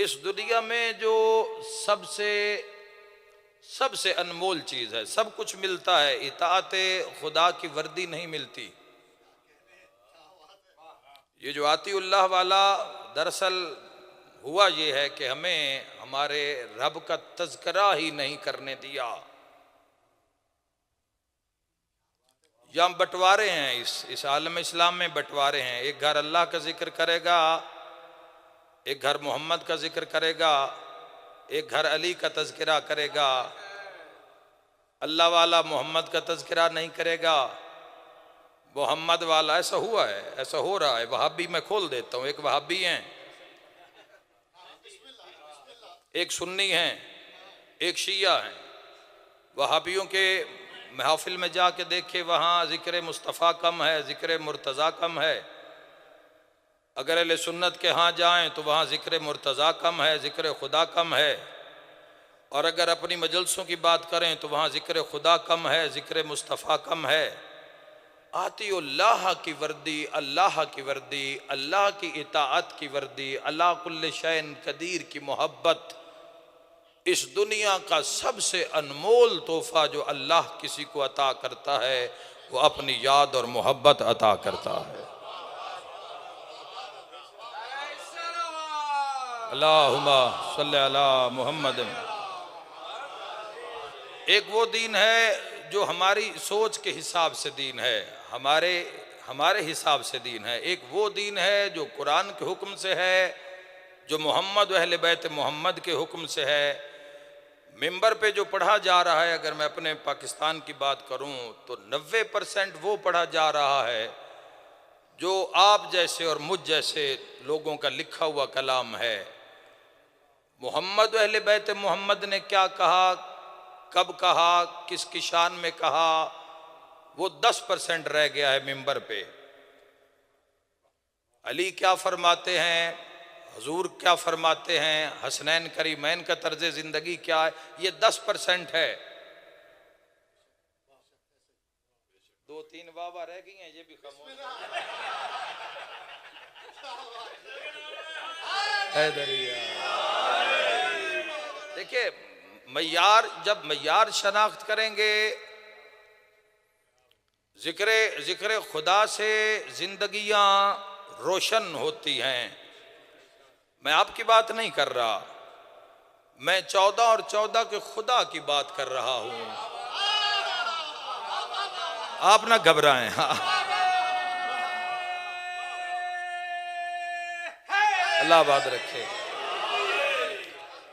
इस दुनिया में जो सबसे सबसे अनमोल चीज है, सब कुछ मिलता है, इताअते खुदा की वर्दी नहीं मिलती। ये जो आतीउल्लाह वाला, दरअसल हुआ ये है कि हमें हमारे रब का तज़किरा ही नहीं करने दिया। या बंटवारे हैं, इस आलम इस्लाम में बंटवारे हैं। एक घर अल्लाह का जिक्र करेगा, एक घर मोहम्मद का जिक्र करेगा, एक घर अली का तज़किरा करेगा। अल्लाह वाला मोहम्मद का तज़किरा नहीं करेगा, मोहम्मद वाला। ऐसा हुआ है, ऐसा हो रहा है। वहाबी मैं खोल देता हूँ, एक वहाबी हैं, एक सुन्नी हैं, एक शिया हैं। वहाबियों के महफिल में जाके देखे, वहाँ ज़िक्र मुस्तफ़ा कम है, ज़िक्र मुर्तज़ा कम है। अगर अहले सुन्नत के यहाँ जाएं तो वहाँ ज़िक्र मुर्तज़ा कम है, ज़िक्र खुदा कम है। और अगर अपनी मजलसों की बात करें तो वहाँ ज़िक्र खुदा कम है, ज़िक्र मुस्तफ़ा कम है। आतीउल्लाह की वर्दी, अल्लाह की वर्दी, अल्लाह की इताअत की वर्दी, अला कुल्ल शैइन कदीर की मोहब्बत, इस दुनिया का सबसे अनमोल तोहफा जो अल्लाह किसी को अता करता है, वो अपनी याद और मोहब्बत अता करता है। अल्लाहुम्मा सल्ली अला मुहम्मद। एक वो दीन है जो हमारी सोच के हिसाब से दीन है, हमारे हिसाब से दीन है। एक वो दीन है जो कुरान के हुक्म से है, जो मोहम्मद व अहले बैत मोहम्मद के हुक्म से है। मिंबर पे जो पढ़ा जा रहा है, अगर मैं अपने पाकिस्तान की बात करूं तो 90% वो पढ़ा जा रहा है जो आप जैसे और मुझ जैसे लोगों का लिखा हुआ कलाम है। मोहम्मद व अहले बैत मोहम्मद ने क्या कहा, कब कहा, किसकी शान में कहा, वो 10% रह गया है मिंबर पे। अली क्या फरमाते हैं, हुजूर क्या फरमाते हैं, हसनैन करीमैन का तर्ज जिंदगी क्या है, ये 10% है। 2-3 बाबा रह गई हैं, ये भी खामोश। देखिए, जब मैयार शनाख्त करेंगे, जिक्र खुदा से जिंदगियां रोशन होती हैं। मैं आपकी बात नहीं कर रहा, मैं 14 और 14 के खुदा की बात कर रहा हूं। आप ना घबराएं। अल्लाह आबाद रखे।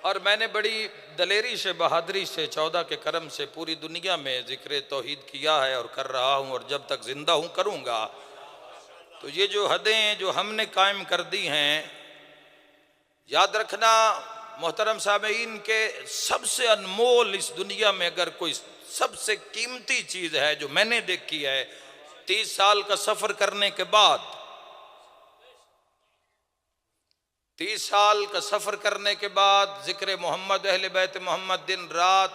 और मैंने बड़ी दलेरी से, बहादुरी से, 14 के करम से पूरी दुनिया में जिक्र तौहीद किया है और कर रहा हूं, और जब तक जिंदा हूं करूंगा। तो ये जो हदें जो हमने कायम कर दी हैं, याद रखना मोहतरम सामीईन के सबसे अनमोल इस दुनिया में अगर कोई सबसे कीमती चीज है जो मैंने देखी है 30 साल का सफर करने के बाद, 30 साल का सफर करने के बाद जिक्र मोहम्मद अहले बैत मोहम्मद, दिन रात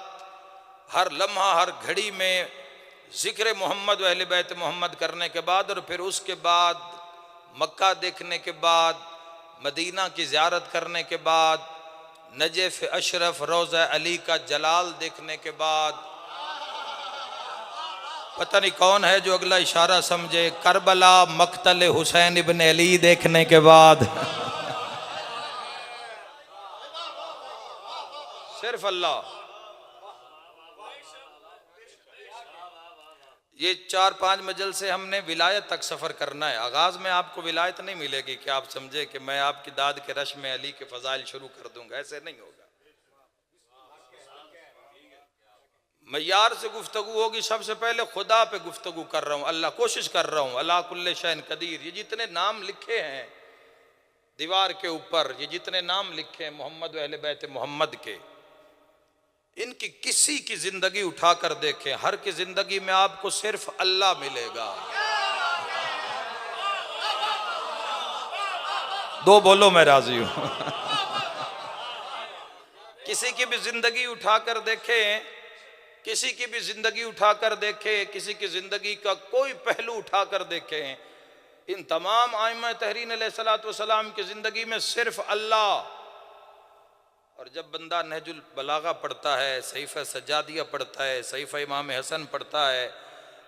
हर लम्हा हर घड़ी में जिक्र मोहम्मद अहले बैत मोहम्मद करने के बाद, और फिर उसके बाद मक्का देखने के बाद, मदीना की ज़ियारत करने के बाद, नजफ़ अशरफ रोज़ा अली का जलाल देखने के बाद, पता नहीं कौन है जो अगला इशारा समझे, करबला मक्तल हुसैन इब्न अली देखने के बाद, सिर्फ अल्लाह। ये 4-5 मजल से हमने विलायत तक सफ़र करना है। आगाज़ में आपको विलायत नहीं मिलेगी कि आप समझे कि मैं आपकी दाद के रश में अली के फ़ज़ाइल शुरू कर दूंगा, ऐसे नहीं होगा। मैयार से गुफ्तगू होगी, सबसे पहले खुदा पे गुफ्तगू कर रहा हूँ, अल्लाह, कोशिश कर रहा हूँ। अला कुल्ले शैन कदीर, ये जितने नाम लिखे हैं दीवार के ऊपर, ये जितने नाम लिखे हैं मोहम्मद अहले बैत मोहम्मद के, इनकी किसी की जिंदगी उठाकर देखें, हर की जिंदगी में आपको सिर्फ अल्लाह मिलेगा। दो बोलो मैं राजी हूं। किसी की भी जिंदगी उठाकर देखें, किसी की भी जिंदगी उठाकर देखें, किसी की जिंदगी का कोई पहलू उठाकर देखें, इन तमाम आइमा तहरीन अलैहिस्सलातु वस्सलाम की जिंदगी में सिर्फ अल्लाह, और जब बंदा नहजुल बलागा पढ़ता है, सहीफ़ा सज्जादिया पढ़ता है, सहीफ़ा इमाम हसन पढ़ता है,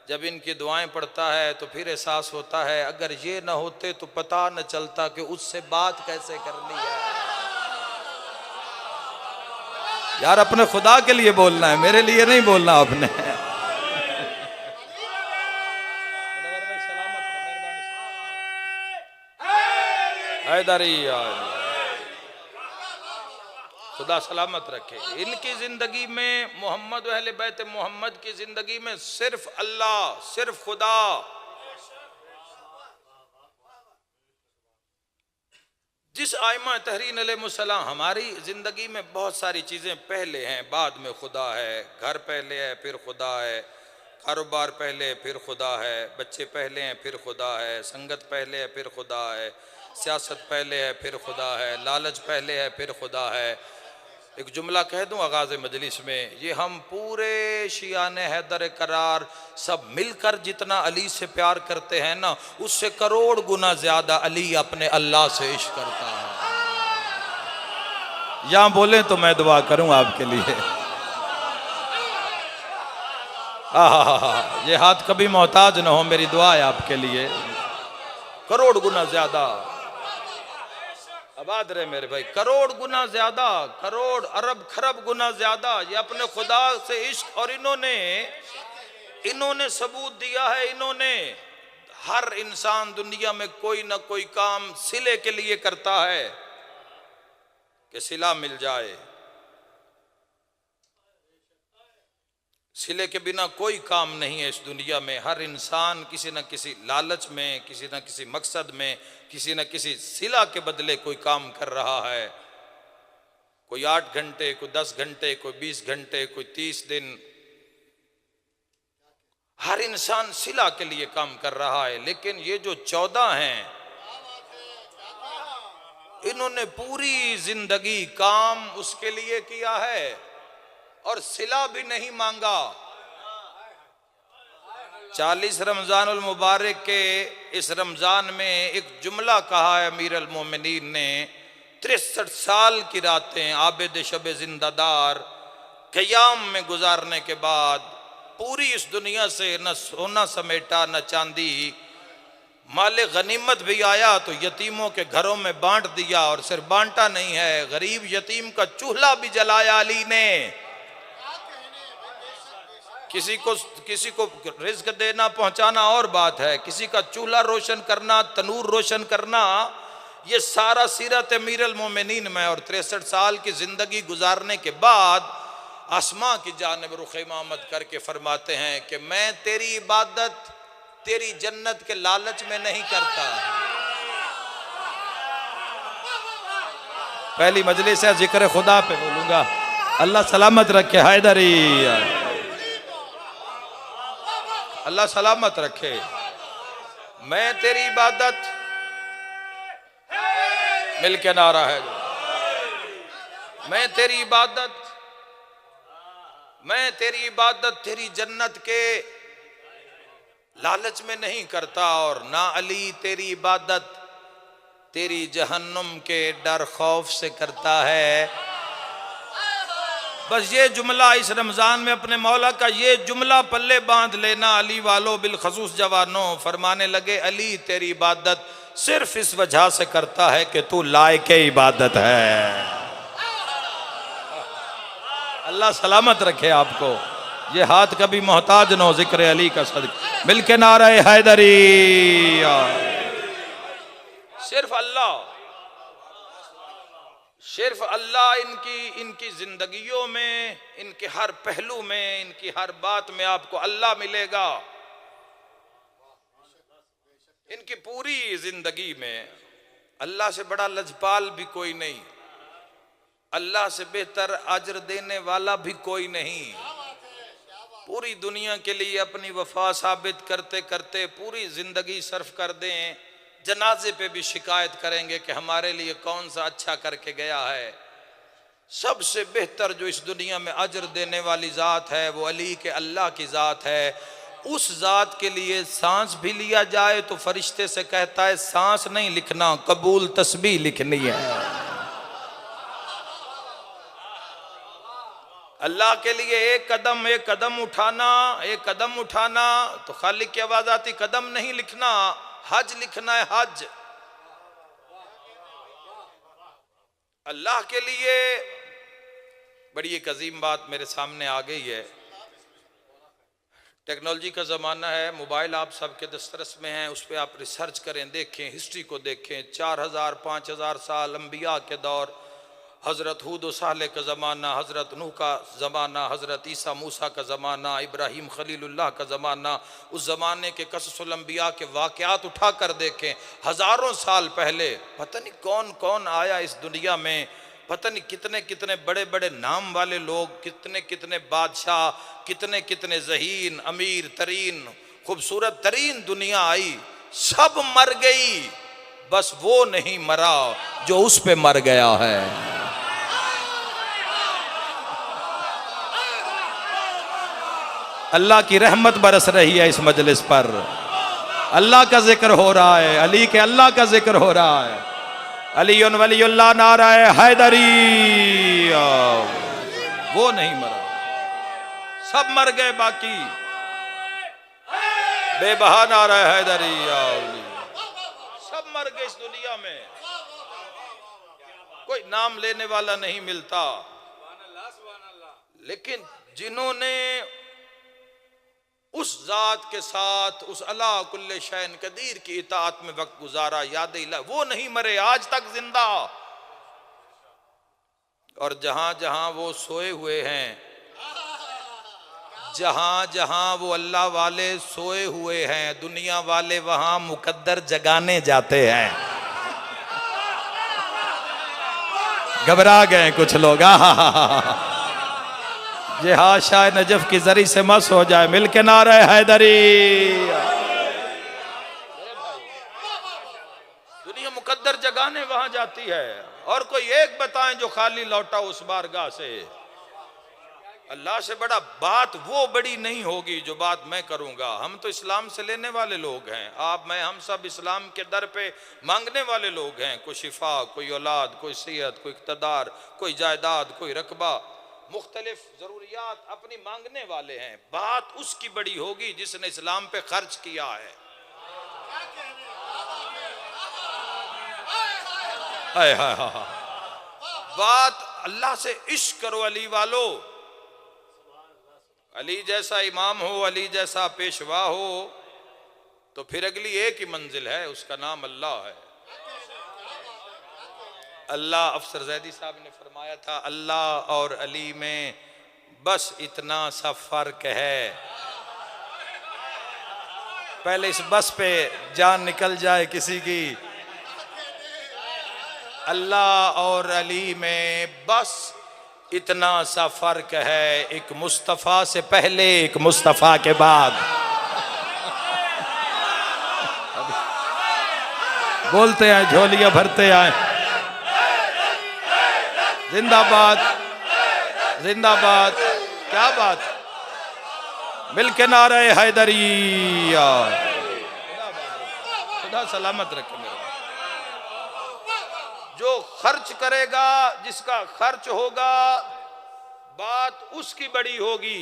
जब इनकी दुआएं पढ़ता है तो फिर एहसास होता है अगर ये ना होते तो पता न चलता कि उससे बात कैसे करनी है। यार अपने खुदा के लिए बोलना है, मेरे लिए नहीं बोलना आपने। खुदा सलामत रखे। इनकी जिंदगी में, मोहम्मद अहले बैत मोहम्मद की जिंदगी में सिर्फ अल्लाह, सिर्फ खुदा। जिस आइमा तहरीन अलैहिस्सलाम, हमारी जिंदगी में बहुत सारी चीजें पहले हैं, बाद में खुदा है। घर पहले है फिर खुदा है, कारोबार पहले फिर खुदा है, बच्चे पहले हैं फिर खुदा है, संगत पहले है फिर खुदा है, सियासत पहले है फिर खुदा है, लालच पहले है फिर खुदा है। एक जुमला कह दूं आगाज़ मजलिस में, ये हम पूरे शियाने हैदर करार सब मिलकर जितना अली से प्यार करते हैं ना, उससे करोड़ गुना ज्यादा अली अपने अल्लाह से इश्क करता है। यहाँ बोले तो मैं दुआ करूं आपके लिए। ये हाथ कभी मोहताज ना हो, मेरी दुआ है आपके लिए। करोड़ गुना ज्यादा, आबाद रहे मेरे भाई, करोड़ गुना ज्यादा, करोड़ अरब खरब गुना ज्यादा ये अपने खुदा से इश्क। और इन्होंने सबूत दिया है, इन्होंने, हर इंसान दुनिया में कोई ना कोई काम सिले के लिए करता है कि सिला मिल जाए। सिले के बिना कोई काम नहीं है इस दुनिया में। हर इंसान किसी न किसी लालच में, किसी न किसी मकसद में, किसी न किसी सिला के बदले कोई काम कर रहा है। कोई 8 घंटे, कोई 10 घंटे, कोई 20 घंटे, कोई 30 दिन। हर इंसान सिला के लिए काम कर रहा है। लेकिन ये जो 14 हैं, इन्होंने पूरी जिंदगी काम उसके लिए किया है और सिला भी नहीं मांगा। 40 रमजानुल मुबारक के इस रमजान में एक जुमला कहा है अमीर अल मोमिनीन ने, 63 साल की रातें आबिद शब जिंदादार क़याम में गुजारने के बाद पूरी इस दुनिया से न सोना समेटा न चांदी, माले गनीमत भी आया तो यतीमों के घरों में बांट दिया। और सिर्फ बांटा नहीं है, गरीब यतीम का चूल्हा भी जलाया अली ने। किसी को रिज्क देना पहुंचाना और बात है, किसी का चूल्हा रोशन करना, तनूर रोशन करना, ये सारा सीरत अमीर अल मोमिनीन में। और 63 साल की जिंदगी गुजारने के बाद आसमां की जानिब रुख इमामत करके फरमाते हैं कि मैं तेरी इबादत तेरी जन्नत के लालच में नहीं करता। पहली मजलिस है, जिक्र खुदा पे बोलूंगा। अल्लाह सलामत रखे हैदरी, अल्लाह सलामत रखे। मैं तेरी इबादत, मिलके नारा है, मैं तेरी इबादत तेरी जन्नत के लालच में नहीं करता, और ना अली तेरी इबादत तेरी जहन्नुम के डर खौफ से करता है। बस ये जुमला इस रमजान में अपने मौला का ये जुमला पल्ले बांध लेना। अली वालों बिलखसूस जवानों फरमाने लगे, अली तेरी इबादत सिर्फ इस वजह से करता है कि तू लायक इबादत है। अल्लाह सलामत रखे आपको। ये हाथ कभी मोहताज न हो जिक्र अली का सदका। मिलके नारा हैदरी। सिर्फ अल्लाह इनकी जिंदगियों में, इनके हर पहलू में, इनकी हर बात में आपको अल्लाह मिलेगा। इनकी पूरी जिंदगी में अल्लाह से बड़ा लजपाल भी कोई नहीं, अल्लाह से बेहतर अजर देने वाला भी कोई नहीं। पूरी दुनिया के लिए अपनी वफा साबित करते करते पूरी जिंदगी सर्फ कर दें, जनाजे पे भी शिकायत करेंगे कि हमारे लिए कौन सा अच्छा करके गया है। सबसे बेहतर जो इस दुनिया में अजर देने वाली ज़ात है वो अली के अल्लाह की ज़ात है। उस ज़ात के लिए सांस भी लिया जाए तो फरिश्ते से कहता है सांस नहीं लिखना, कबूल तस्बीह लिखनी है। अल्लाह के लिए एक कदम उठाना, एक कदम उठाना तो खालिक की आवाज आती, कदम नहीं लिखना, हज लिखना है, हज। अल्लाह के लिए बड़ी एक अजीम बात मेरे सामने आ गई है। टेक्नोलॉजी का ज़माना है, मोबाइल आप सबके दस्तरस में है, उस पर आप रिसर्च करें, देखें, हिस्ट्री को देखें। 4000 5000 साल अंबिया के दौर, हज़रत हूद साले का ज़माना, हज़रत नूह का ज़माना, हज़रत ईसा मूसा का ज़माना, इब्राहीम खलीलुल्लाह का ज़माना, उस ज़माने के कससुल अंबिया के वाक़यात उठा कर देखें। हज़ारों साल पहले पता नहीं कौन कौन आया इस दुनिया में, पता नहीं कितने कितने बड़े बड़े नाम वाले लोग, कितने कितने बादशाह, कितने कितने ज़हीन, अमीर तरीन, खूबसूरत तरीन दुनिया आई, सब मर गई, बस वो नहीं मरा जो उस पे मर गया है। अल्लाह की रहमत बरस रही है इस मजलिस पर, अल्लाह का जिक्र हो रहा है, अली के अल्लाह का जिक्र हो रहा है। अलीउन वलीउल्लाह नाराए हैदरी, वो नहीं मरा, सब मर गए, बाकी बेबहा नाराए हैदरी, सब मर गए इस दुनिया में, कोई नाम लेने वाला नहीं मिलता। लेकिन जिन्होंने उस जात के साथ, उस अला कुल्ले शैन कदीर की इताअत में वक्त गुजारा, याद इला, वो नहीं मरे, आज तक जिंदा। और जहां जहां वो सोए हुए हैं, जहां जहां वो अल्लाह वाले सोए हुए हैं, दुनिया वाले वहां मुकद्दर जगाने जाते हैं। घबरा गए कुछ लोग, ये हाशाए नजफ की जरी से मस हो जाए, मिलके नारे हैदरी। दुनिया मुकद्दर जगाने वहां जाती है, और कोई एक बताएं जो खाली लौटा उस बारगाह से। अल्लाह से बड़ा बात वो बड़ी नहीं होगी जो बात मैं करूंगा। हम तो इस्लाम से लेने वाले लोग हैं, आप मैं हम सब इस्लाम के दर पे मांगने वाले लोग हैं। कोई शिफा, कोई औलाद, कोई सेहत, कोई इक़्तिदार, कोई जायदाद, कोई रकबा, मुख्तलिफ जरूरियात अपनी मांगने वाले हैं। बात उसकी बड़ी होगी जिसने इस्लाम पे खर्च किया है। हाय हाय हाय, बात अल्लाह से इश्क करो अली वालो। अली जैसा इमाम हो, अली जैसा पेशवा हो, तो फिर अगली एक ही मंजिल है, उसका नाम अल्लाह है। अल्लाह, अफसर जैदी साहब ने फरमाया था, अल्लाह और अली में बस इतना सा फर्क है। पहले इस बस पे जान निकल जाए किसी की। अल्लाह और अली में बस इतना सा फर्क है, एक मुस्तफ़ा से पहले, एक मुस्तफ़ा के बाद। बोलते आए, झोलियां भरते आए, जिंदाबाद जिंदाबाद। क्या बात, मिलके नारे हैदरी। खुदा सलामत रखे मेरे। जो खर्च करेगा, जिसका खर्च होगा, बात उसकी बड़ी होगी।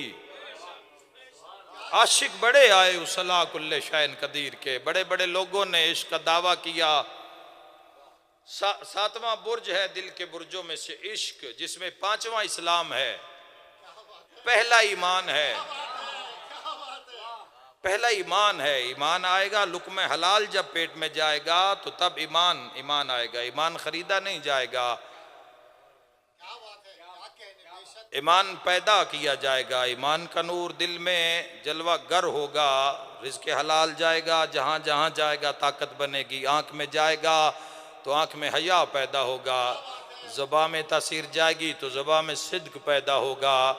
आशिक बड़े आए उस अला कुल्ले शैन कदीर के, बड़े बड़े लोगों ने इश्क का दावा किया। सातवां बुर्ज है दिल के बुर्जों में से इश्क, जिसमें पांचवां इस्लाम है, पहला ईमान है, पहला ईमान है। ईमान आएगा, लुक़्मे हलाल जब पेट में जाएगा तो तब ईमान आएगा। ईमान खरीदा नहीं जाएगा, ईमान पैदा किया जाएगा। ईमान का नूर दिल में जलवा गर होगा, रिज़्क़ हलाल जाएगा, जहाँ जहाँ जाएगा ताकत बनेगी। आँख में जाएगा तो आँख में हया पैदा होगा, ज़ुबान में तासीर जाएगी तो ज़ुबान में सिद्क़ पैदा होगा,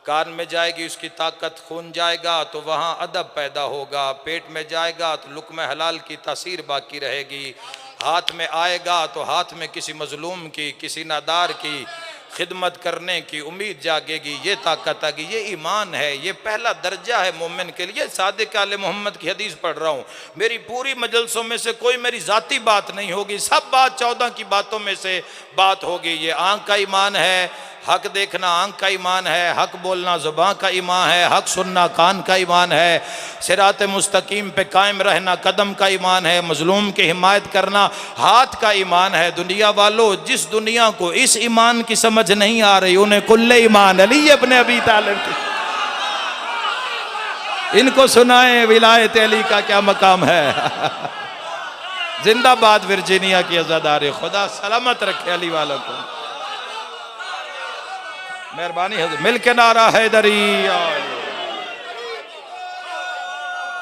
कान में जाएगी उसकी ताकत, खून जाएगा तो वहाँ अदब पैदा होगा, पेट में जाएगा तो लुक़्मे हलाल की तासीर बाकी रहेगी, हाथ में आएगा तो हाथ में किसी मज़लूम की, किसी नादार की खिदमत करने की उम्मीद जागेगी, ये ताकत आएगी। ये ईमान है, ये पहला दर्जा है मोमिन के लिए। सादिक आले मोहम्मद की हदीस पढ़ रहा हूँ। मेरी पूरी मजलसों में से कोई मेरी ज़ाती बात नहीं होगी, सब बात 14 की बातों में से बात होगी। ये आँख का ईमान है, हक देखना आंख का ईमान है, हक बोलना ज़ुबान का ईमान है, हक सुनना कान का ईमान है, सिरात मुस्तकीम पे कायम रहना कदम का ईमान है, मजलूम की हिमायत करना हाथ का ईमान है। दुनिया वालों, जिस दुनिया को इस ईमान की समझ नहीं आ रही उन्हें कुल्ले ईमान अली इब्न अबी तालिब की इनको सुनाए विलायत अली का क्या मकाम है। जिंदाबाद वर्जीनिया की आजादारी, खुदा सलामत रखे अली वालों को। मेहरबानी है, मिल के नारा हैदरी।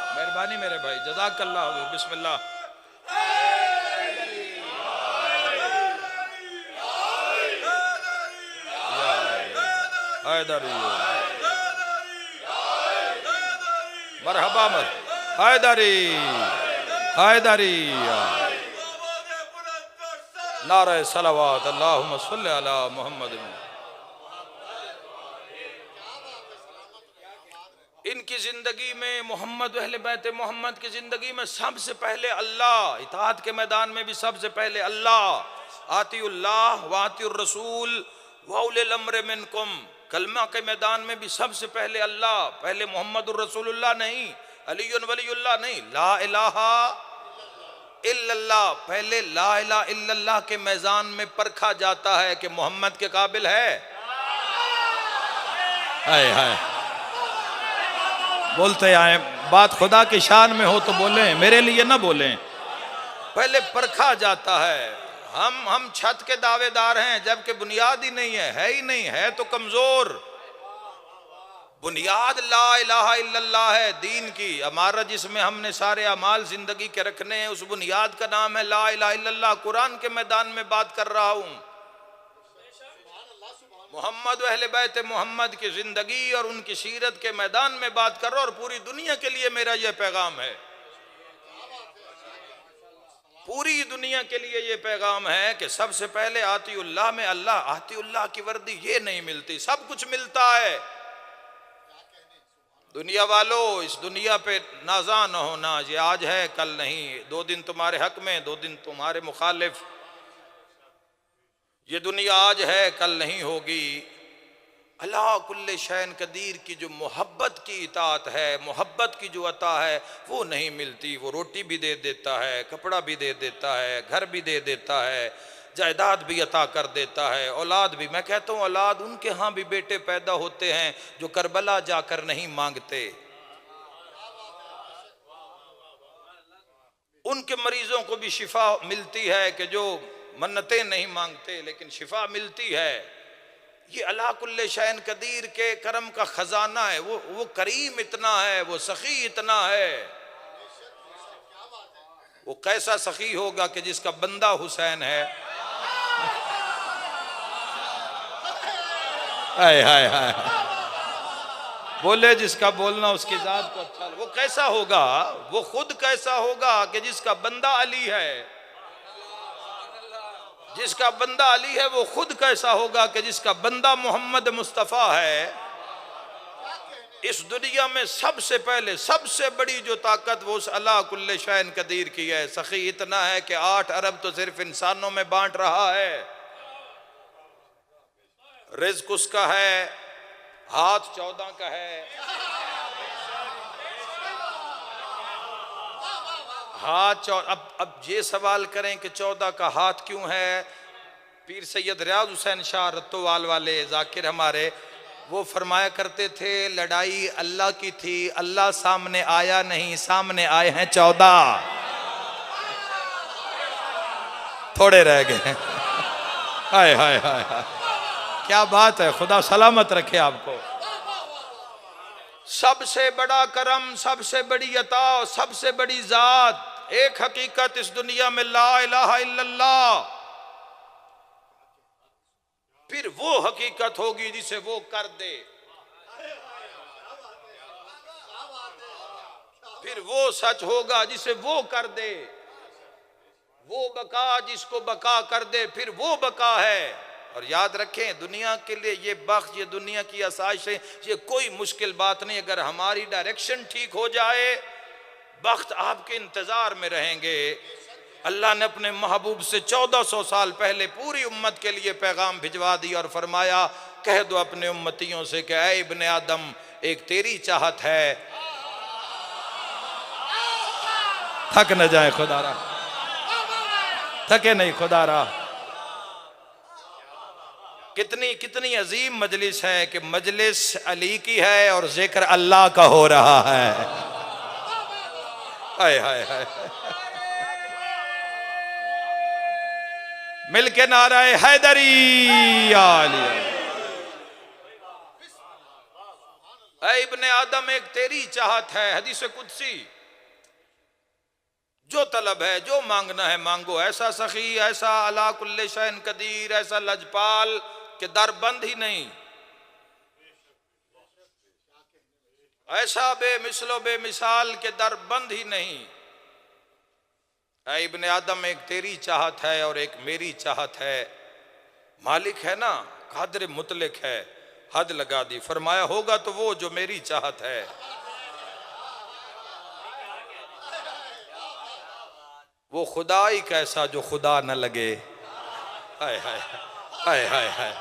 मेहरबानी मेरे भाई, जज़ाकल्लाह। बिस्मिल्लाह। हैदरी मरहबा मर हैदरी हैदरी। नारे सलावत अल्लाहुम्मा सल्ली अला मुहम्मद। इनकी जिंदगी में मोहम्मद अहले बैत मोहम्मद की जिंदगी में सबसे पहले अल्लाह, इताअत के मैदान में भी सबसे पहले अल्लाह, आतिउल्लाह व आतिउर रसूल व उलिल अम्र मिनकुम, कलमा के मैदान में भी सबसे पहले अल्लाह, पहले मोहम्मदुर रसूलुल्लाह नहीं, अलीयुन वलीयुल्लाह नहीं, ला इलाहा इल्लल्लाह, पहले ला इलाहा इल्लल्लाह के मैदान में परखा जाता है कि मोहम्मद के काबिल है। हाय हाय, बोलते आए, बात खुदा की शान में हो तो बोलें, मेरे लिए ना बोलें। पहले परखा जाता है। हम छत के दावेदार हैं जबकि बुनियाद ही नहीं है ही नहीं है तो कमजोर। बुनियाद ला इलाहा इल्लल्लाह है दीन की इमारत, जिसमें हमने सारे अमाल जिंदगी के रखने हैं, उस बुनियाद का नाम है ला इलाहा इल्लल्लाह। कुरान के मैदान में बात कर रहा हूं, मोहम्मद अहले बैत मोहम्मद की जिंदगी और उनकी सीरत के मैदान में बात कर रहा हूं। और पूरी दुनिया के लिए मेरा यह पैगाम है, पूरी दुनिया के लिए ये पैगाम है कि सबसे पहले आतिउल्लाह में अल्लाह। आतिउल्लाह की वर्दी ये नहीं मिलती, सब कुछ मिलता है। दुनिया वालों, इस दुनिया पे नाज़ा न होना, ये आज है कल नहीं, 2 दिन तुम्हारे हक में 2 दिन तुम्हारे मुखालिफ। ये दुनिया आज है कल नहीं होगी। अल्लाह कुल्ले शैन कदीर की जो मोहब्बत की इताअत है, मोहब्बत की जो अता है वो नहीं मिलती। वो रोटी भी दे देता है, कपड़ा भी दे देता है, घर भी दे देता है, जायदाद भी अता कर देता है, औलाद भी। मैं कहता हूँ औलाद उनके यहाँ भी बेटे पैदा होते हैं जो करबला जाकर नहीं मांगते। उनके मरीजों को भी शिफा मिलती है कि जो मन्नतें नहीं मांगते, लेकिन शिफा मिलती है। ये अल्लाह कुल्ले शैन कदीर के करम का खजाना है। वो करीम इतना है, वो सखी इतना है। वो कैसा सखी होगा कि जिसका बंदा हुसैन है। हाय हाय हाय, बोले जिसका बोलना उसकी जात को अच्छा। वो कैसा होगा, वो खुद कैसा होगा कि जिसका बंदा अली है। जिसका बंदा अली है वो खुद कैसा होगा कि जिसका बंदा मोहम्मद मुस्तफ़ा है। इस दुनिया में सबसे पहले सबसे बड़ी जो ताकत वो उस अल्लाह कुल्ले शैन कदीर की है। सखी इतना है कि 8 अरब तो सिर्फ इंसानों में बांट रहा है। रिज़्क उसका है, हाथ 14 का है, हाथ। अब ये सवाल करें कि 14 का हाथ क्यों है। पीर सैयद रियाज हुसैन शाह रत्तोवाल वाले जाकिर हमारे, वो फरमाया करते थे लड़ाई अल्लाह की थी, अल्लाह सामने आया नहीं, सामने आए हैं 14। थोड़े रह गए। हाय हाय हाय हाय, क्या बात है। खुदा सलामत रखे आपको। सबसे बड़ा करम, सबसे बड़ी अता, सबसे बड़ी जात, एक हकीकत इस दुनिया में ला इलाहा इल्लल्लाह। फिर वो हकीकत होगी जिसे वो कर दे, फिर वो सच होगा जिसे वो कर दे, वो बका जिसको बका कर दे, फिर वो बका है। और याद रखें दुनिया के लिए ये बख्श, ये दुनिया की आसाइशें, ये कोई मुश्किल बात नहीं। अगर हमारी डायरेक्शन ठीक हो जाए, वक्त आपके इंतजार में रहेंगे। अल्लाह ने अपने महबूब से 1400 साल पहले पूरी उम्मत के लिए पैगाम भिजवा दिया और फरमाया कह दो अपने उम्मतियों से कि ऐ इब्ने आदम, एक तेरी चाहत है। थक न जाए खुदारा, थके नहीं खुदारा। कितनी कितनी अजीम मजलिस है कि मजलिस अली की है और जिक्र अल्लाह का हो रहा है। हाय हाय हाय, मिलके नाराए हैदरी आली। ऐ इब्ने आदम, एक तेरी चाहत है। हदीस कुदसी, जो तलब है, जो मांगना है मांगो। ऐसा सखी, ऐसा अला कुल्ले शैन कदीर, ऐसा लजपाल कि दर बंद ही नहीं, ऐसा बेमिसलो बेमिसाल के दर बंद ही नहीं। ऐ इब्ने आदम, एक तेरी चाहत है और एक मेरी चाहत है। मालिक है ना, कादिर मुतलिक है, हद लगा दी, फरमाया होगा तो वो जो मेरी चाहत है। वो खुदा ही कैसा जो खुदा न लगे। हाय हाय हाय हाय हाय,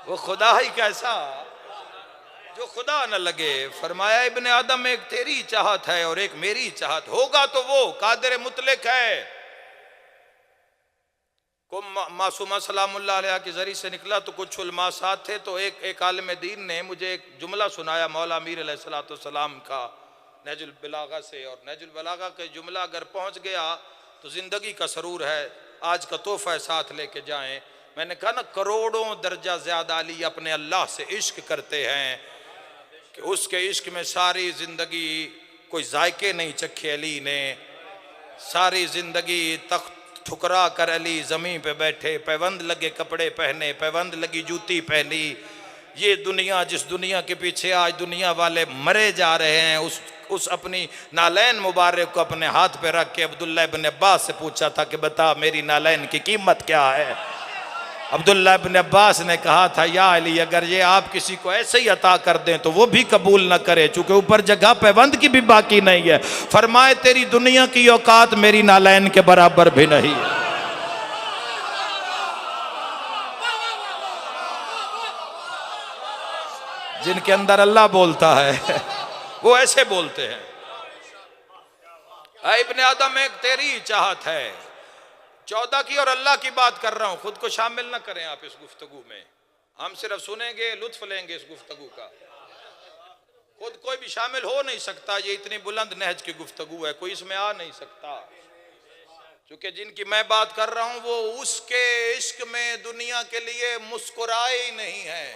वो खुदा ही कैसा जो खुदा न लगे। फरमाया इब्ने आदम, एक तेरी चाहत है और एक मेरी चाहत, होगा तो वो कादिर मुतलिक है। को मासूमा सलामुल्लाह अलैहा के जरिए से निकला तो कुछ उलमा साथ थे। तो एक आलिम दीन ने मुझे एक जुमला सुनाया मौला अमीर अलैहिस्सलाम का नहजुल बलागा से, और नहजुल बलागा का जुमला अगर पहुंच गया तो जिंदगी का सरूर है। आज का तोहफा है, साथ लेके जाएं। मैंने कहा ना, करोड़ों दर्जा ज्यादा अली अपने अल्लाह से इश्क करते हैं कि उसके इश्क में सारी जिंदगी कोई जायके नहीं चखे अली ने। सारी जिंदगी तख्त ठुकरा कर अली जमीन पे बैठे, पैबंद लगे कपड़े पहने, पैबंद लगी जूती पहनी। ये दुनिया, जिस दुनिया के पीछे आज दुनिया वाले मरे जा रहे हैं, उस अपनी नालैन मुबारक को अपने हाथ पे रख के अब्दुल्ला इब्न अब्बास से पूछा था कि बता मेरी नालैन की कीमत क्या है। अब्दुल्ला इब्न अब्बास ने कहा था, या अली, अगर ये आप किसी को ऐसे ही अता कर दें तो वो भी कबूल न करे, चूंकि ऊपर जगह पैबंद की भी बाकी नहीं है। फरमाए तेरी दुनिया की औकात मेरी नालैन के बराबर भी नहीं है। जिनके अंदर अल्लाह बोलता है वो ऐसे बोलते हैं। ऐ इब्ने आदम, एक तेरी चाहत है। 14 की और अल्लाह की बात कर रहा हूं, खुद को शामिल ना करें आप इस गुफ्तगू में। हम सिर्फ सुनेंगे, लुत्फ लेंगे इस गुफ्तगू का। खुद कोई भी शामिल हो नहीं सकता। ये इतनी बुलंद नहज की गुफ्तगू है, कोई इसमें आ नहीं सकता। क्योंकि जिनकी मैं बात कर रहा हूं वो उसके इश्क में दुनिया के लिए मुस्कुराए ही नहीं है।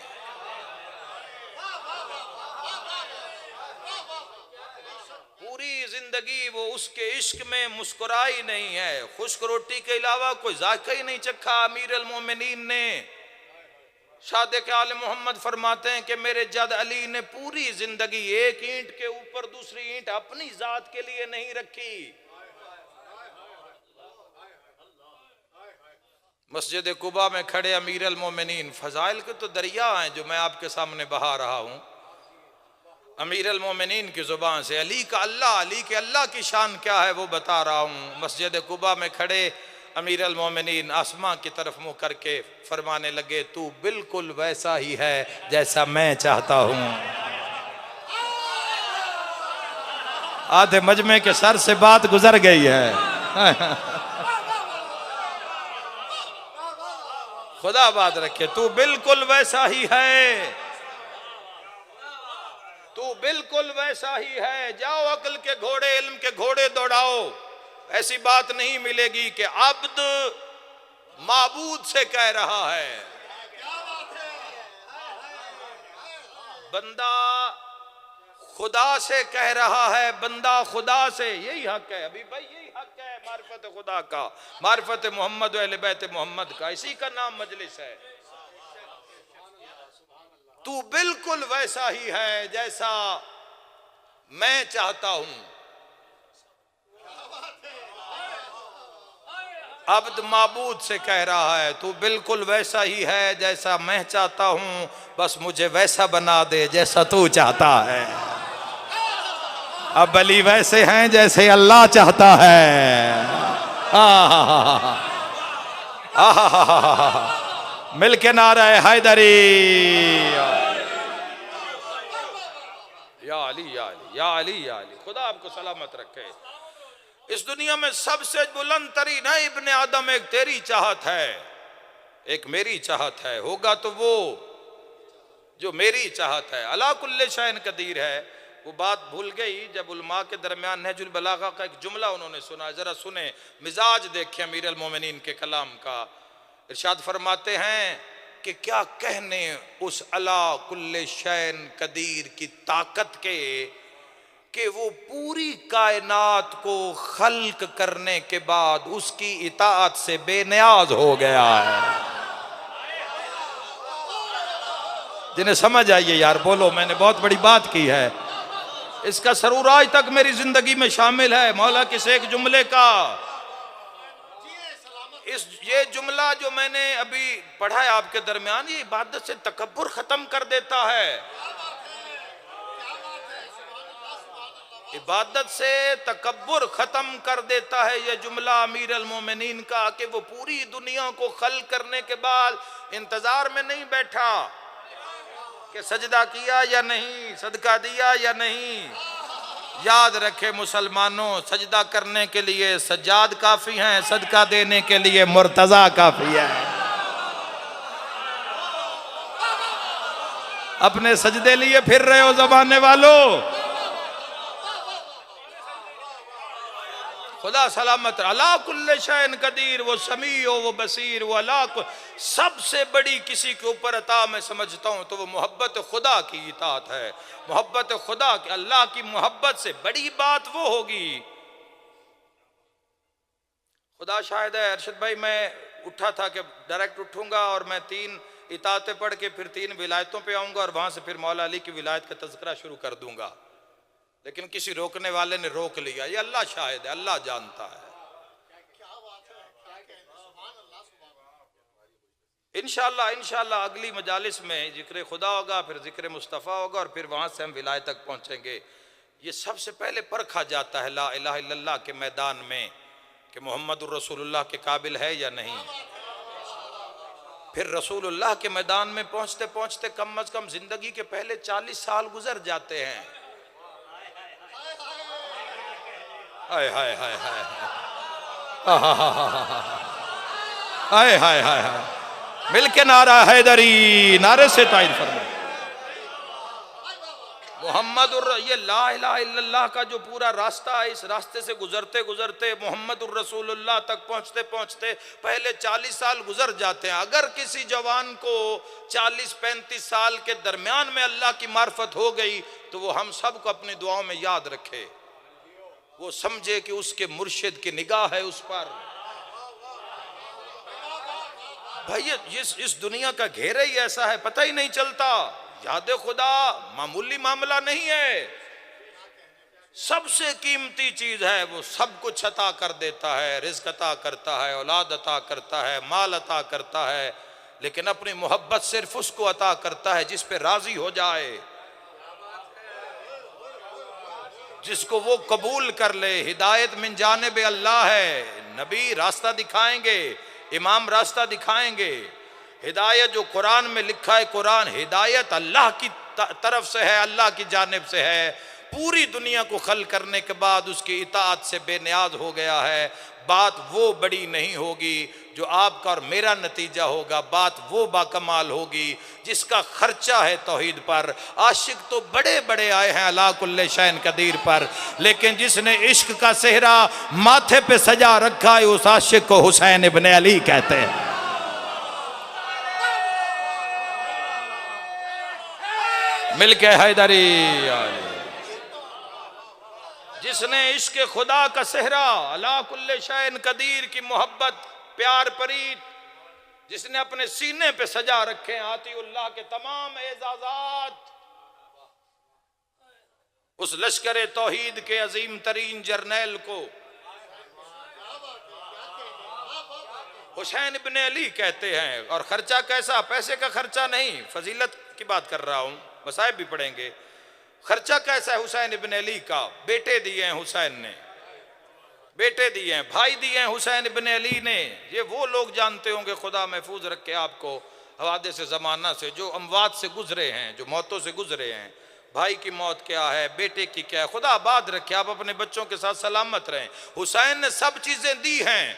पूरी जिंदगी वो उसके इश्क में मुस्कुराई नहीं है। खुश्क रोटी के अलावा कोई जायका ही नहीं चखा अमीर अल मोमिनीन ने। सादिक आले मोहम्मद फरमाते हैं कि मेरे जद अली ने पूरी जिंदगी एक ईंट के ऊपर दूसरी ईंट अपनी जात के लिए नहीं रखी। मस्जिद कुबा में खड़े अमीर अल मोमिनीन, फजाइल के तो दरिया हैं जो मैं आपके सामने बहा रहा हूं। अमीर अल मोमिनीन की जुबान से अली का अल्लाह, अली के अल्लाह की शान क्या है वो बता रहा हूँ। मस्जिद कुबा में खड़े अमीर अल मोमिनीन आसमां की तरफ मुंह करके फरमाने लगे, तू बिल्कुल वैसा ही है जैसा मैं चाहता हूँ। आधे मजमे के सर से बात गुजर गई है। खुदा बात रखे, तू बिल्कुल वैसा ही है, तू बिल्कुल वैसा ही है। जाओ अक्ल के घोड़े, इल्म के घोड़े दौड़ाओ। ऐसी बात नहीं मिलेगी कि अब्द माबूद से कह रहा है, बंदा खुदा से कह रहा है, बंदा खुदा से। यही हक है अभी भाई, यही हक है मारिफत खुदा का, मारिफत मोहम्मद व अहले बैत मोहम्मद का। इसी का नाम मजलिस है। तू बिल्कुल वैसा ही है जैसा मैं चाहता हूं। अब्द माबूद से कह रहा है, तू बिल्कुल वैसा ही है जैसा मैं चाहता हूं, बस मुझे वैसा बना दे जैसा तू चाहता है। अब अली वैसे हैं जैसे अल्लाह चाहता है। मिलके नारा है हैदरी। या अली या अली या अली या अली। खुदा आपको सलामत रखे। इस दुनिया में सबसे बुलंद तरीन है इब्ने आदम, एक तेरी चाहत है, एक मेरी चाहत है। होगा तो वो जो मेरी चाहत है। अला कुल्ले शैन कदीर है। वो बात भूल गई जब उलमा के दरमियान नहजुल बलागा का एक जुमला उन्होंने सुना। जरा सुने, मिजाज देखे अमीर अल मोमिनीन के कलाम का। इरशाद फरमाते हैं कि क्या कहने उस अला कुल्ले शैन कदीर की ताकत के कि वो पूरी कायनात को खल्क करने के बाद उसकी इताअत से बेनियाज हो गया है। जिन्हें समझ आइए यार बोलो, मैंने बहुत बड़ी बात की है। इसका सरूर आज तक मेरी जिंदगी में शामिल है मौला किस एक जुमले का। ये जुमला जो मैंने अभी पढ़ा है आपके दरमियान, ये इबादत से तकब्बुर खत्म कर देता है। इबादत से तकब्बुर खत्म कर देता है ये जुमला अमीर अल मोमिनीन का, कि वो पूरी दुनिया को खल करने के बाद इंतजार में नहीं बैठा कि सजदा किया या नहीं, सदका दिया या नहीं। याद रखे मुसलमानों, सजदा करने के लिए सज्जाद काफी हैं, सदका देने के लिए मुर्तजा काफी है। अपने सजदे लिए फिर रहे हो जमाने वालों। खुदा सलामत। अला कुल्ले शैन कदीर, वो समी हो, वो बसीर, वो अला को सबसे बड़ी किसी के ऊपर अता मैं समझता हूं तो वो मोहब्बत खुदा की इताअत है। मोहब्बत खुदा की, अल्लाह की मोहब्बत से बड़ी बात वो होगी। खुदा शाहिद है अरशद भाई, मैं उठा था कि डायरेक्ट उठूंगा और मैं 3 इताअतें पढ़ के फिर 3 विलायतों पे आऊंगा और वहां से फिर मौला अली की विलायत का तज़किरा शुरू कर दूंगा, लेकिन किसी रोकने वाले ने रोक लिया। ये अल्लाह शाहिद है, अल्लाह जानता है। इंशाअल्लाह अगली मजालिस में जिक्र खुदा होगा, फिर जिक्र मुस्तफ़ा होगा और फिर वहां से हम विलायत तक पहुंचेंगे। ये सबसे पहले परखा जाता है ला इलाहा इल्लल्लाह के मैदान में कि मोहम्मदुर रसूलुल्लाह के काबिल है या नहीं। फिर रसूलुल्लाह के मैदान में पहुंचते पहुंचते कम अज कम जिंदगी के पहले 40 साल गुजर जाते हैं। हाय हाय हाय हाय हाय हाय हाय हाय। मिलके नारा हैदरी, नारे से तायद फरमाए मोहम्मदुर। ये ला इलाहा इल्लल्लाह का जो पूरा रास्ता है, इस रास्ते से गुजरते गुजरते मोहम्मदुर रसूलुल्लाह तक पहुंचते पहुंचते पहले 40 साल गुजर जाते हैं। अगर किसी जवान को 40-35 साल के दरमियान में अल्लाह की मार्फत हो गई तो वो हम सबको अपनी दुआओं में याद रखे। वो समझे कि उसके मुर्शिद की निगाह है उस पर। भाई इस दुनिया का घेरा ही ऐसा है, पता ही नहीं चलता। याद खुदा मामूली मामला नहीं है, सबसे कीमती चीज है। वो सब कुछ अता कर देता है, रिज़्क़ अता करता है, औलाद अता करता है, माल अता करता है, लेकिन अपनी मोहब्बत सिर्फ उसको अता करता है जिस पे राजी हो जाए, जिसको वो कबूल कर ले। हिदायत मिन जानिब अल्लाह है, नबी रास्ता दिखाएंगे, इमाम रास्ता दिखाएंगे। हिदायत जो कुरान में लिखा है, कुरान हिदायत अल्लाह की तरफ से है, अल्लाह की जानिब से है। पूरी दुनिया को खल करने के बाद उसकी इताअत से बेनियाज हो गया है। बात वो बड़ी नहीं होगी जो आपका और मेरा नतीजा होगा, बात वो बाकमाल होगी जिसका खर्चा है तौहीद पर। आशिक तो बड़े बड़े आए हैं अला कुल्ले शैन कदीर पर, लेकिन जिसने इश्क का सेहरा माथे पे सजा रखा है उस आशिक को हुसैन इब्ने अली कहते हैं। मिलके हैदरी। जिसने इश्क खुदा का सेहरा अला कुल्ले शैन कदीर की मोहब्बत प्यार परीत जिसने अपने सीने पे सजा रखे हैं, आतीउल्लाह के तमाम एजाजात, उस लश्कर तौहीद के अजीम तरीन जर्नैल को हुसैन इब्ने अली कहते हैं। और खर्चा कैसा? पैसे का खर्चा नहीं, फजीलत की बात कर रहा हूं, मसाइब भी पढ़ेंगे। खर्चा कैसा है हुसैन इब्ने अली का? बेटे दिए हैं हुसैन ने, बेटे दिए हैं, भाई दिए हैं हुसैन इब्ने अली ने। ये वो लोग जानते होंगे, खुदा महफूज रखे आपको, हवादे से ज़माना से, जो अमवात से गुजरे हैं, जो मौतों से गुजरे हैं। भाई की मौत क्या है, बेटे की क्या है, खुदा आबाद रखे, आप अपने बच्चों के साथ सलामत रहें। हुसैन ने सब चीज़ें दी हैं,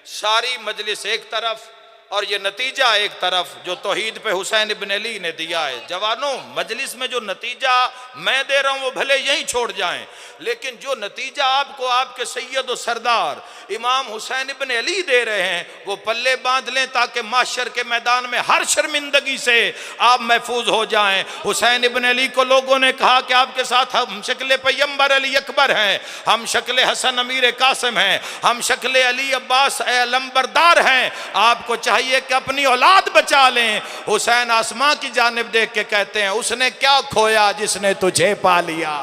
सारी मजलिस एक तरफ और ये नतीजा एक तरफ जो तौहीद पे हुसैन इब्न अली ने दिया है। जवानों, मजलिस में जो नतीजा मैं दे रहा हूं वो भले यहीं छोड़ जाएं, लेकिन जो नतीजा आपको आपके सैयद और सरदार इमाम हुसैन इब्न अली दे रहे हैं वो पल्ले बांध लें, ताकि माशर के मैदान में हर शर्मिंदगी से आप महफूज हो जाएं। हुसैन इब्न अली को लोगों ने कहा कि आपके साथ हम शक्ल पैगंबर अली अकबर हैं, हम शक्ल हसन अमीर कासिम हैं, हम शक्ल अली अब्बास अलंबरदार हैं, आपको चाहिए कि अपनी औलाद बचा लें। हुसैन आसमां की जानिब देख के कहते हैं, उसने क्या खोया जिसने तुझे पा लिया।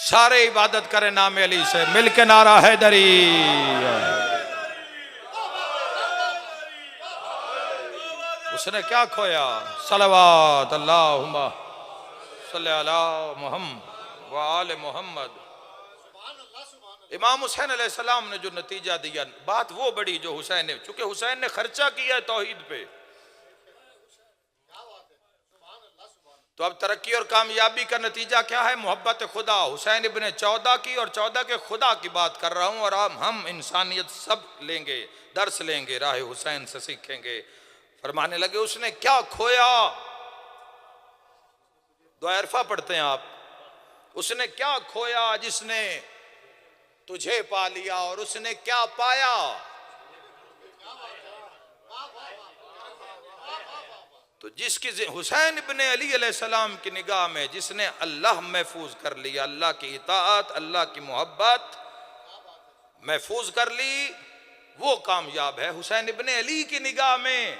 सारे इबादत करें नाम अली से, मिलके नारा हैदरी। उसने क्या खोया, सलवात अल्लाहुम्मा सल्ली अला मुहम्मद व आले मोहम्मद। इमाम हुसैन अलैहिस्सलाम ने जो नतीजा दिया, बात वो बड़ी जो हुसैन ने, चूंकि हुसैन ने खर्चा किया है तौहीद पे, तो अब तरक्की और कामयाबी का नतीजा क्या है, मोहब्बत खुदा। हुसैन इब्ने 14 की और 14 के खुदा की बात कर रहा हूं, और हम इंसानियत सब लेंगे, दर्स लेंगे, राह हुसैन से सीखेंगे। फरमाने लगे, उसने क्या खोया, दुआ इरफा पढ़ते हैं आप, उसने क्या खोया जिसने तुझे पा लिया, और उसने क्या पाया। तो जिसकी हुसैन इब्ने अली अलैहिस्सलाम की निगाह में जिसने अल्लाह महफूज कर लिया, अल्लाह की इताअत, अल्लाह की मोहब्बत महफूज कर ली, वो कामयाब है। हुसैन इब्ने अली की निगाह में,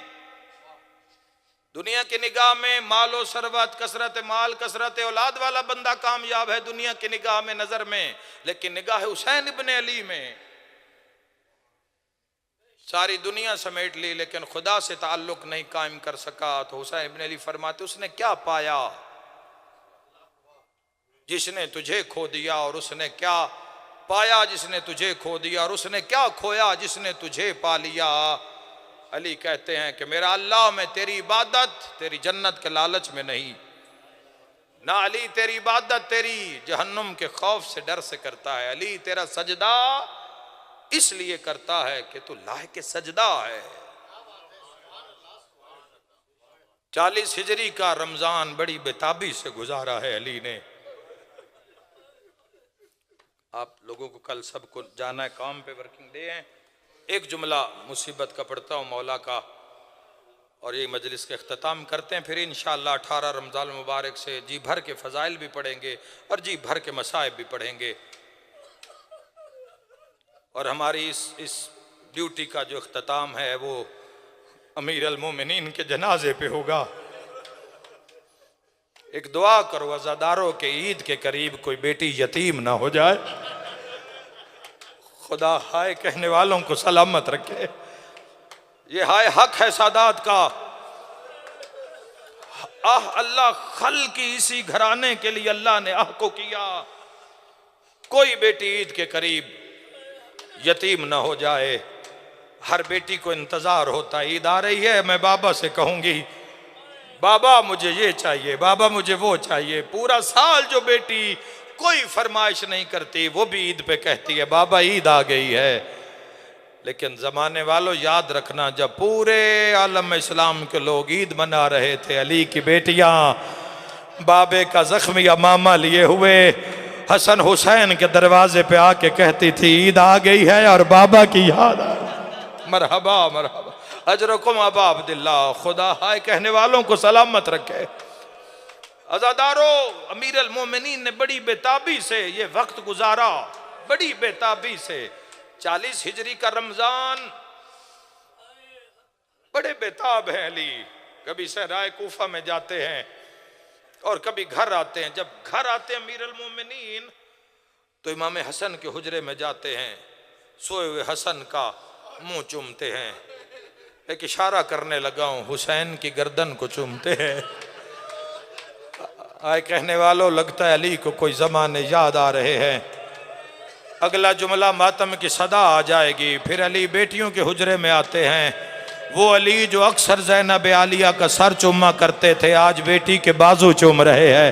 दुनिया की निगाह में मालो सरवत, कसरत माल, कसरत औलाद वाला बंदा कामयाब है दुनिया की निगाह में, नजर में, लेकिन निगाह हुसैन इब्ने अली में सारी दुनिया समेट ली, लेकिन खुदा से ताल्लुक नहीं कायम कर सका। तो हुसैन इब्ने अली फरमाते, उसने क्या पाया जिसने तुझे खो दिया, और उसने क्या पाया जिसने तुझे खो दिया, और उसने क्या खोया जिसने तुझे पा लिया। अली कहते हैं कि मेरा अल्लाह, मैं तेरी इबादत तेरी जन्नत के लालच में नहीं, ना अली तेरी इबादत तेरी जहन्नुम के खौफ से डर से करता है। अली तेरा सजदा इसलिए करता है कि तू लायक सजदा है। 40 हिजरी का रमजान बड़ी बेताबी से गुजारा है अली ने। आप लोगों को कल सबको जाना है, काम पे वर्किंग डे है। एक जुमला मुसीबत का पढ़ता हूँ मौला का, और ये मजलिस के अख्ताम करते हैं। फिर इंशाअल्लाह 18 रमज़ान मुबारक से जी भर के फ़ज़ाइल भी पढ़ेंगे और जी भर के मसाइब भी पढ़ेंगे, और हमारी इस ड्यूटी का जो अख्ताम है वो अमीर अल मोमिनीन के जनाजे पे होगा। एक दुआ करो अज़ादारों के ईद के करीब कोई बेटी यतीम ना हो जाए, खुदा हाय कहने वालों को सलामत रखे। ये हाय हक है सादात का। आह अल्लाह खल की इसी घराने के लिए अल्लाह ने आह को किया, कोई बेटी ईद के करीब यतीम ना हो जाए। हर बेटी को इंतजार होता है, ईद आ रही है, मैं बाबा से कहूंगी बाबा मुझे ये चाहिए, बाबा मुझे वो चाहिए। पूरा साल जो बेटी कोई फरमाइश नहीं करती, वो भी ईद पे कहती है बाबा ईद आ गई है। लेकिन जमाने वालों याद रखना, जब पूरे आलम इस्लाम के लोग ईद मना रहे थे, अली की बेटियां बाबे का जख्मी मामा लिए हुए हसन हुसैन के दरवाजे पे आके कहती थी ईद आ गई है और बाबा की याद आ गई। मरहबा मरहबा अजरकुम अबा अब्दुल्ला। खुदा हाय कहने वालों को सलामत रखे। अज़ादारों, अमीर अल मोमिनीन ने बड़ी बेताबी से ये वक्त गुजारा, बड़ी बेताबी से। 40 हिजरी का रमजान, बड़े बेताब हैं अली। कभी सहराए कूफा में जाते हैं और कभी घर आते हैं। जब घर आते हैं अमीर अल मोमिनीन तो इमाम हसन के हुजरे में जाते हैं, सोए हुए हसन का मुंह चूमते हैं। एक इशारा करने लगा हूं, हुसैन की गर्दन को चूमते हैं। आए कहने वालों, लगता है अली को कोई जमाने याद आ रहे हैं। अगला जुमला मातम की सदा आ जाएगी। फिर अली बेटियों के हुजरे में आते हैं। वो अली जो अक्सर ज़ैनब आलिया का सर चूमा करते थे, आज बेटी के बाजू चूम रहे हैं।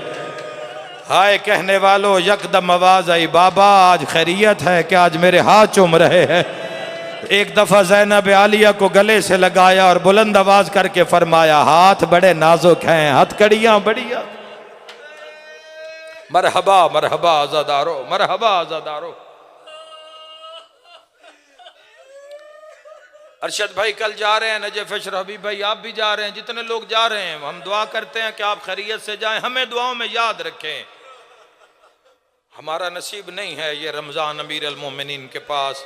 हाय कहने वालों, यकदम आवाज आई, बाबा आज खैरियत है कि आज मेरे हाथ चूम रहे हैं। एक दफा ज़ैनब आलिया को गले से लगाया और बुलंद आवाज करके फरमाया, हाथ बड़े नाजुक हैं, हथकड़ियां बढ़िया। मरहबा मरहबा आजादारो, मरहबा आजादारो। अरशद भाई कल जा रहे हैं, नजफ अशरफ हबीब भाई आप भी जा रहे हैं, जितने लोग जा रहे हैं हम दुआ करते हैं कि आप खैरियत से जाएं। हमें दुआओं में याद रखें। हमारा नसीब नहीं है ये रमज़ान अमीर अल मोमिनीन के पास।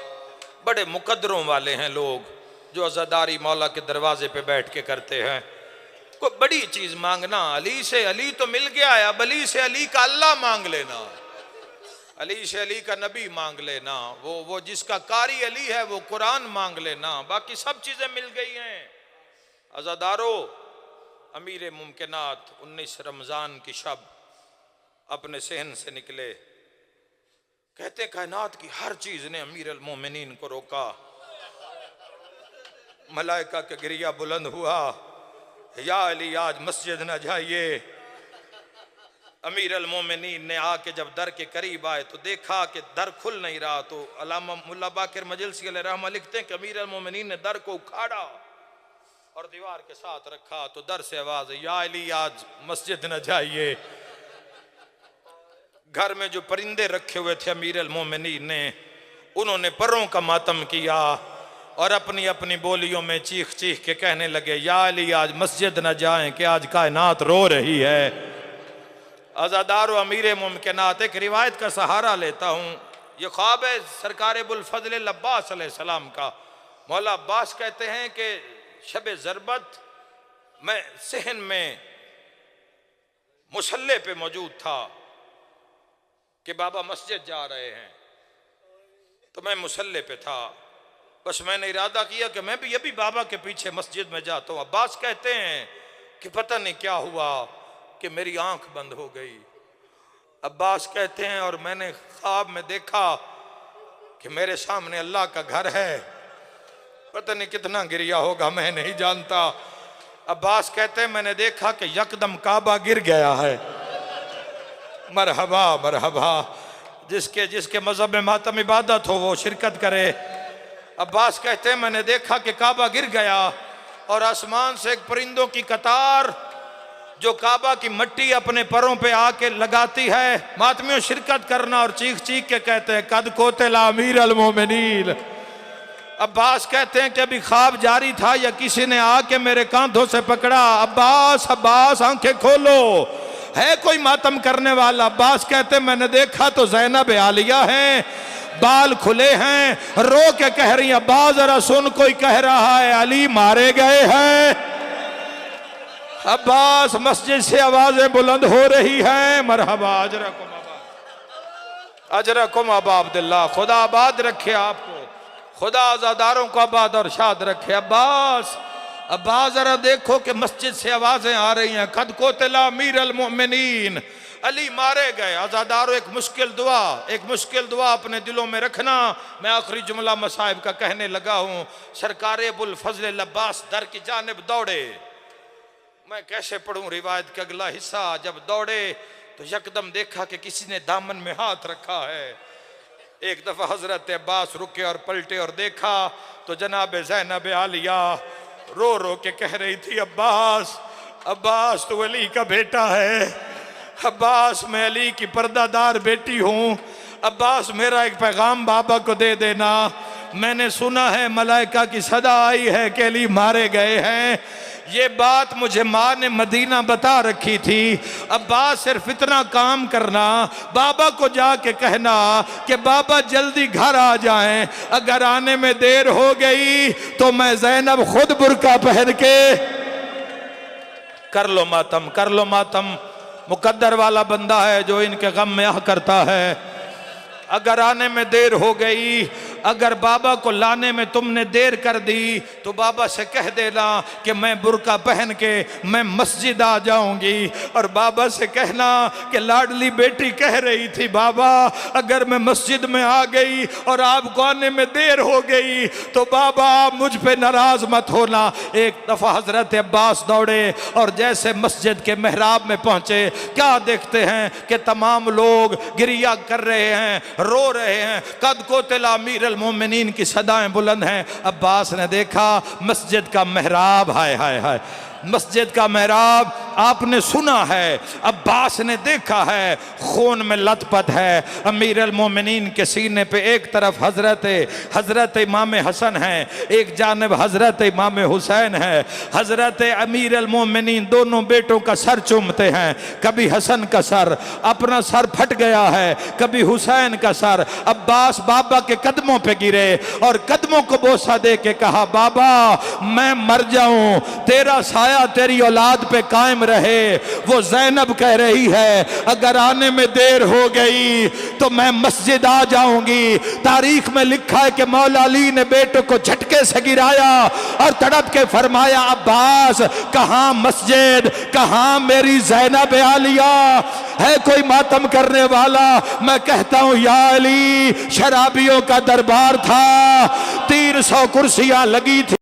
बड़े मुकद्दरों वाले हैं लोग जो अज़ादारी मौला के दरवाजे पे बैठ के करते हैं। कोई बड़ी चीज मांगना, अली से अली तो मिल गया है, अब अली से अली का अल्लाह मांग लेना, अली से अली का नबी मांग लेना, वो जिसका कारी अली है वो कुरान मांग लेना, बाकी सब चीजें मिल गई हैं। अज़ादारो, अमीर मुमकिनात 19 रमजान की शब अपने सहन से निकले। कहते कायनात की हर चीज ने अमीर अल मोमिनीन को रोका। मलाइका के गिरिया बुलंद हुआ, या अली आज मस्जिद न जाइए। अमीर अल मोमिनीन ने आके जब दर के करीब आए तो देखा कि दर खुल नहीं रहा। तो अल्लामा मुल्ला बाकिर मजलसी अलैहिर्रहमा लिखते हैं कि अमीर अल मोमिनीन ने दर को उखाड़ा और दीवार के साथ रखा तो दर से आवाज, या अली आज मस्जिद न जाइए। घर में जो परिंदे रखे हुए थे अमीर अल मोमिनीन ने, उन्होंने परों का मातम किया और अपनी अपनी बोलियों में चीख चीख के कहने लगे, या अली आज मस्जिद न जाएं कि आज कायनात रो रही है। अज़ादारो अमीर मुमकिनात, एक रिवायत का सहारा लेता हूँ। ये ख्वाब है सरकार अबुल फजल अब्बास अलैहिस्सलाम का। मौला अब्बास कहते हैं कि शब ज़रबत मैं सहन में मुसल्ले पे मौजूद था कि बाबा मस्जिद जा रहे हैं, तो मैं मुसल्ले पे था। बस मैंने इरादा किया कि मैं भी अभी बाबा के पीछे मस्जिद में जाता हूँ। अब्बास कहते हैं कि पता नहीं क्या हुआ कि मेरी आंख बंद हो गई। अब्बास कहते हैं और मैंने ख्वाब में देखा कि मेरे सामने अल्लाह का घर है। पता नहीं कितना गिरिया होगा, मैं नहीं जानता। अब्बास कहते हैं मैंने देखा कि यकदम काबा गिर गया है। मरहबा मरहबा, जिसके जिसके मजहब में मातम इबादत हो वो शिरकत करे। अब्बास कहते हैं मैंने देखा कि काबा गिर गया और आसमान से एक परिंदों की कतार जो काबा की मिट्टी अपने परों पे आके लगाती है। मातमियों शिरकत करना और चीख चीख के कहते हैं, कद कोतला अमीर अल मोमिनीन। अब्बास कहते हैं कि अभी ख्वाब जारी था या किसी ने आके मेरे कांधों से पकड़ा, अब्बास अब्बास आंखें खोलो, है कोई मातम करने वाला। अब्बास कहते हैं मैंने देखा तो ज़ैनब आलिया हैं, बाल खुले हैं, रो के कह रही, अब्बास जरा सुन, कोई कह रहा है अली मारे गए हैं। अब्बास मस्जिद से आवाजें बुलंद हो रही हैं। मरहबा अजरकुम आबा, अजरकुम आबा अब्दुल्लाह, खुदा आबाद रखे आपको, खुदा आज़ादारों को आबाद और शाद रखे। अब्बास अब्बास जरा देखो कि मस्जिद से आवाजें आ रही हैं, कद कोतला अमीर अल मोमिनीन, अली मारे गए। आज़ादारों एक मुश्किल दुआ अपने दिलों में रखना। मैं आखिरी जुमला मसाइब का कहने लगा हूँ। सरकार अबुल फजल अब्बास दर की जानिब दौड़े। मैं कैसे पढ़ूं रिवायत का अगला हिस्सा। जब दौड़े तो यकदम देखा कि किसी ने दामन में हाथ रखा है। एक दफा हजरत अब्बास रुके और पलटे और देखा तो जनाब ज़ैनब आलिया रो रो के कह रही थी, अब्बास अब्बास तू अली का बेटा है, अब्बास मैं अली की पर्दादार बेटी हूँ, अब्बास मेरा एक पैगाम बाबा को दे देना। मैंने सुना है मलाइका की सदा आई है कि अली मारे गए हैं। ये बात मुझे माँ ने मदीना बता रखी थी। अब्बास सिर्फ इतना काम करना, बाबा को जाके कहना कि बाबा जल्दी घर आ जाएं, अगर आने में देर हो गई तो मैं ज़ैनब खुद बुर्का पहन के कर लो मातम, कर लो मातम। मुकद्दर वाला बंदा है जो इनके गम में आह करता है। अगर आने में देर हो गई, अगर बाबा को लाने में तुमने देर कर दी तो बाबा से कह देना कि मैं बुर्का पहन के मैं मस्जिद आ जाऊंगी। और बाबा से कहना कि लाडली बेटी कह रही थी बाबा अगर मैं मस्जिद में आ गई और आपको आने में देर हो गई तो बाबा आप मुझ पे नाराज मत होना। एक दफा हजरत अब्बास दौड़े और जैसे मस्जिद के मेहराब में पहुंचे क्या देखते हैं कि तमाम लोग गिरिया कर रहे हैं, रो रहे हैं। कद को तिला अमीर अल मोमिनीन की सदाएं बुलंद हैं। अब्बास ने देखा मस्जिद का मेहराब, हाय हाय हाय, मस्जिद का मेहराब आपने सुना है, अब्बास ने देखा है, खून में लथपथ है। अमीर अल मोमिनीन के सीने पे एक तरफ हजरत इमाम हसन है, एक जानिब हजरत इमाम हुसैन है। हजरत अमीर अल मोमिनीन दोनों बेटों का सर चूमते हैं। कभी हसन का सर, अपना सर फट गया है, कभी हुसैन का सर। अब्बास बाबा के कदमों पे गिरे और कदमों को बोसा दे के कहा बाबा मैं मर जाऊं, तेरा साया तेरी औलाद पे कायम रहे। वो ज़ैनब कह रही है अगर आने में देर हो गई तो मैं मस्जिद आ जाऊंगी। तारीख में लिखा है कि मौला अली ने बेटे को झटके से गिराया और तड़प के फरमाया अब्बास कहां मस्जिद, कहां मेरी ज़ैनब आलिया, है कोई मातम करने वाला? मैं कहता हूं या अली, शराबियों का दरबार था, 300 कुर्सियां लगी थी।